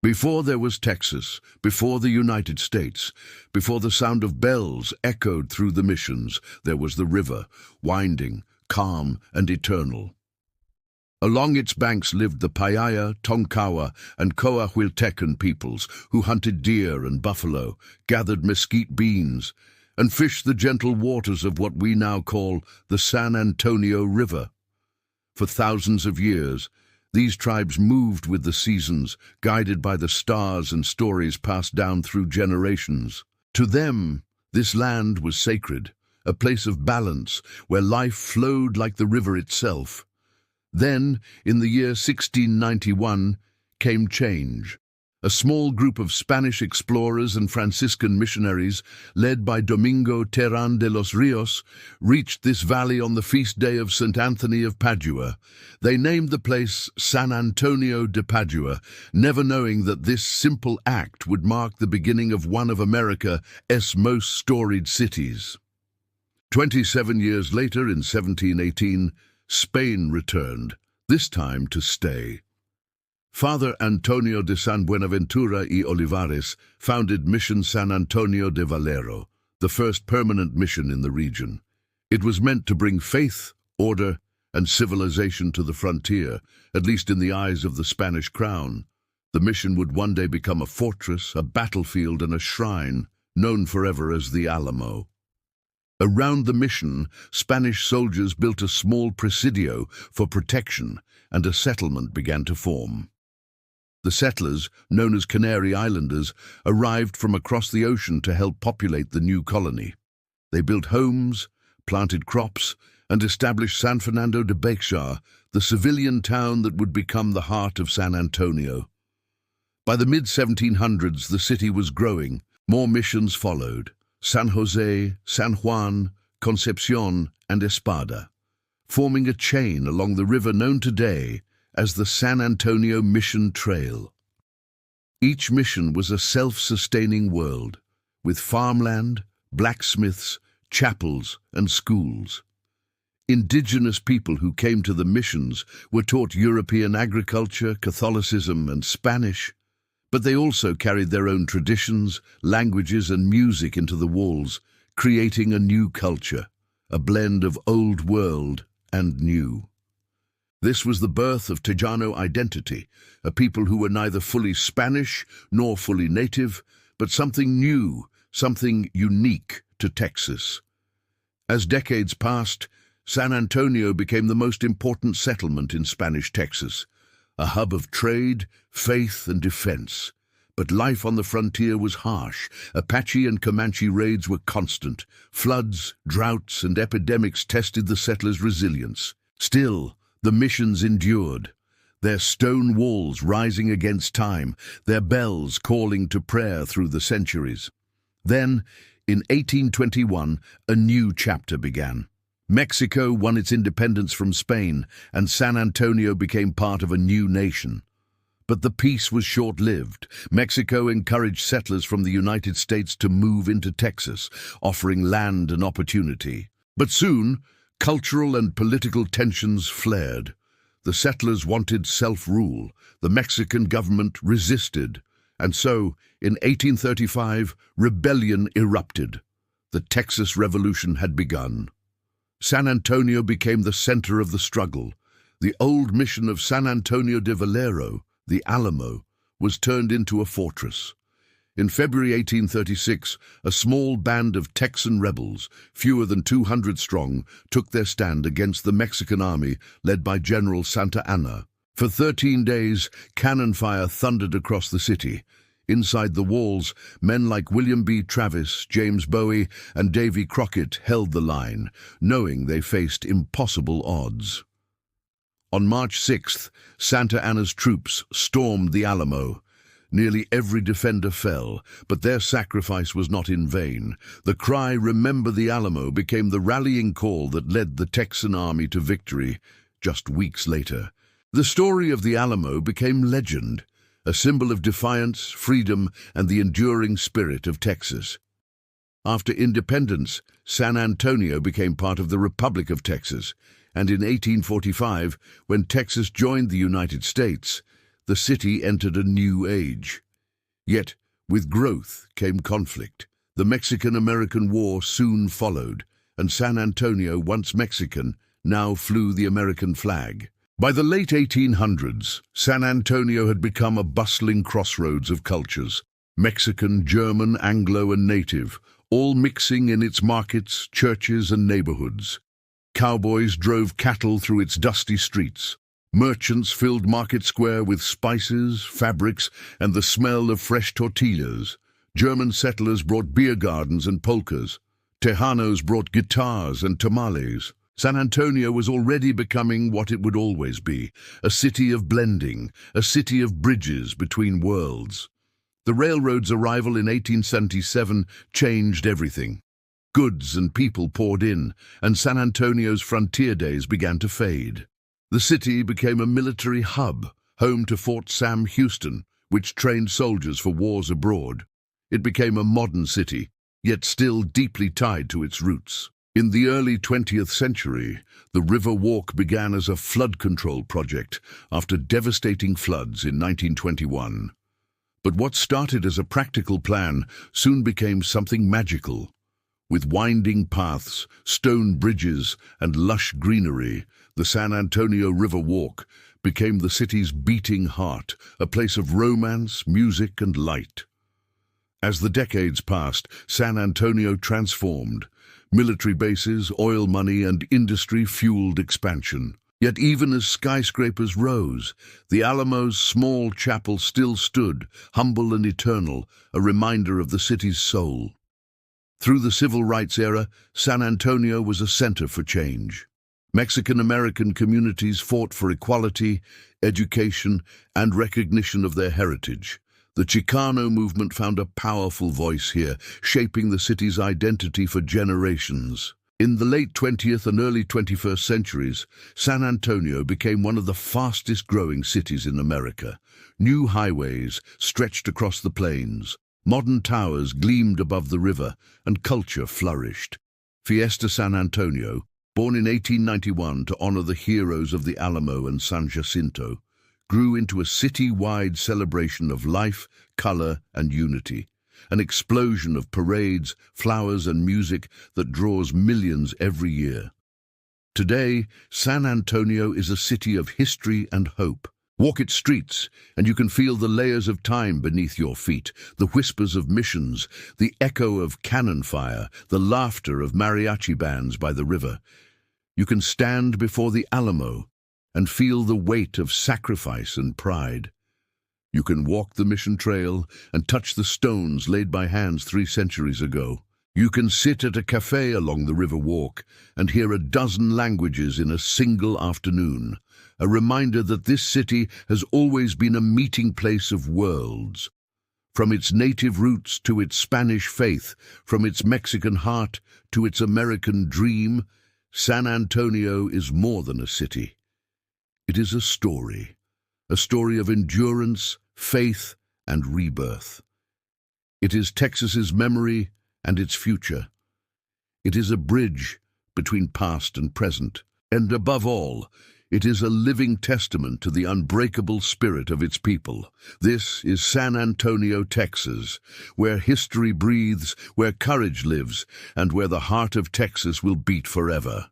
Before there was Texas, before the United States, before the sound of bells echoed through the missions, there was the river, winding, calm, and eternal. Along its banks lived the Payaya, Tonkawa, and Coahuiltecan peoples, who hunted deer and buffalo, gathered mesquite beans, and fished the gentle waters of what we now call the San Antonio River. For thousands of years, these tribes moved with the seasons, guided by the stars and stories passed down through generations. To them, this land was sacred, a place of balance where life flowed like the river itself. Then, in the year 1691, came change. A small group of Spanish explorers and Franciscan missionaries, led by Domingo Terán de los Ríos, reached this valley on the feast day of St. Anthony of Padua. They named the place San Antonio de Padua, never knowing that this simple act would mark the beginning of one of America's most storied cities. 27 years later, in 1718, Spain returned, this time to stay. Father Antonio de San Buenaventura y Olivares founded Mission San Antonio de Valero, the first permanent mission in the region. It was meant to bring faith, order, and civilization to the frontier, at least in the eyes of the Spanish crown. The mission would one day become a fortress, a battlefield, and a shrine, known forever as the Alamo. Around the mission, Spanish soldiers built a small presidio for protection, and a settlement began to form. The settlers, known as Canary Islanders, arrived from across the ocean to help populate the new colony. They built homes, planted crops, and established San Fernando de Beixar, the civilian town that would become the heart of San Antonio. By the mid-1700s, the city was growing. More missions followed: San Jose, San Juan, Concepcion, and Espada, forming a chain along the river known today as the San Antonio Mission Trail. Each mission was a self-sustaining world, with farmland, blacksmiths, chapels, and schools. Indigenous people who came to the missions were taught European agriculture, Catholicism, and Spanish, but they also carried their own traditions, languages, and music into the walls, creating a new culture, a blend of old world and new. This was the birth of Tejano identity, a people who were neither fully Spanish nor fully native, but something new, something unique to Texas. As decades passed, San Antonio became the most important settlement in Spanish Texas, a hub of trade, faith, and defense. But life on the frontier was harsh. Apache and Comanche raids were constant. Floods, droughts, and epidemics tested the settlers' resilience. Still, the missions endured, their stone walls rising against time, their bells calling to prayer through the centuries. Then, in 1821, a new chapter began. Mexico won its independence from Spain, and San Antonio became part of a new nation. But the peace was short-lived. Mexico encouraged settlers from the United States to move into Texas, offering land and opportunity. But soon, cultural and political tensions flared. The settlers wanted self-rule. The Mexican government resisted. And so, in 1835, rebellion erupted. The Texas Revolution had begun. San Antonio became the center of the struggle. The old mission of San Antonio de Valero, the Alamo, was turned into a fortress. In February 1836, a small band of Texan rebels, fewer than 200 strong, took their stand against the Mexican army led by General Santa Anna. For 13 days, cannon fire thundered across the city. Inside the walls, men like William B. Travis, James Bowie, and Davy Crockett held the line, knowing they faced impossible odds. On March 6th, Santa Anna's troops stormed the Alamo. Nearly every defender fell, but their sacrifice was not in vain. The cry, "Remember the Alamo," became the rallying call that led the Texan army to victory just weeks later. The story of the Alamo became legend, a symbol of defiance, freedom, and the enduring spirit of Texas. After independence, San Antonio became part of the Republic of Texas, and in 1845, when Texas joined the United States, the city entered a new age. Yet, with growth came conflict. The Mexican-American War soon followed, and San Antonio, once Mexican, now flew the American flag. By the late 1800s, San Antonio had become a bustling crossroads of cultures. Mexican, German, Anglo and Native, all mixing in its markets, churches and neighborhoods. Cowboys drove cattle through its dusty streets. Merchants filled Market Square with spices, fabrics, and the smell of fresh tortillas. German settlers brought beer gardens and polkas. Tejanos brought guitars and tamales. San Antonio was already becoming what it would always be, a city of blending, a city of bridges between worlds. The railroad's arrival in 1877 changed everything. Goods and people poured in, and San Antonio's frontier days began to fade. The city became a military hub, home to Fort Sam Houston, which trained soldiers for wars abroad. It became a modern city, yet still deeply tied to its roots. In the early 20th century, the River Walk began as a flood control project after devastating floods in 1921. But what started as a practical plan soon became something magical. With winding paths, stone bridges, and lush greenery, the San Antonio River Walk became the city's beating heart, a place of romance, music, and light. As the decades passed, San Antonio transformed. Military bases, oil money, and industry fueled expansion. Yet even as skyscrapers rose, the Alamo's small chapel still stood, humble and eternal, a reminder of the city's soul. Through the civil rights era, San Antonio was a center for change. Mexican-American communities fought for equality, education, and recognition of their heritage. The Chicano movement found a powerful voice here, shaping the city's identity for generations. In the late 20th and early 21st centuries, San Antonio became one of the fastest-growing cities in America. New highways stretched across the plains. Modern towers gleamed above the river, and culture flourished. Fiesta San Antonio, born in 1891 to honor the heroes of the Alamo and San Jacinto, grew into a city-wide celebration of life, color, and unity, an explosion of parades, flowers, and music that draws millions every year. Today, San Antonio is a city of history and hope. Walk its streets, and you can feel the layers of time beneath your feet, the whispers of missions, the echo of cannon fire, the laughter of mariachi bands by the river. You can stand before the Alamo and feel the weight of sacrifice and pride. You can walk the Mission Trail and touch the stones laid by hands 3 centuries ago. You can sit at a cafe along the River Walk and hear a dozen languages in a single afternoon, a reminder that this city has always been a meeting place of worlds. From its native roots to its Spanish faith, from its Mexican heart to its American dream, San Antonio is more than a city. It is a story of endurance, faith, and rebirth. It is Texas's memory and its future. It is a bridge between past and present, and above all, it is a living testament to the unbreakable spirit of its people. This is San Antonio, Texas, where history breathes, where courage lives, and where the heart of Texas will beat forever.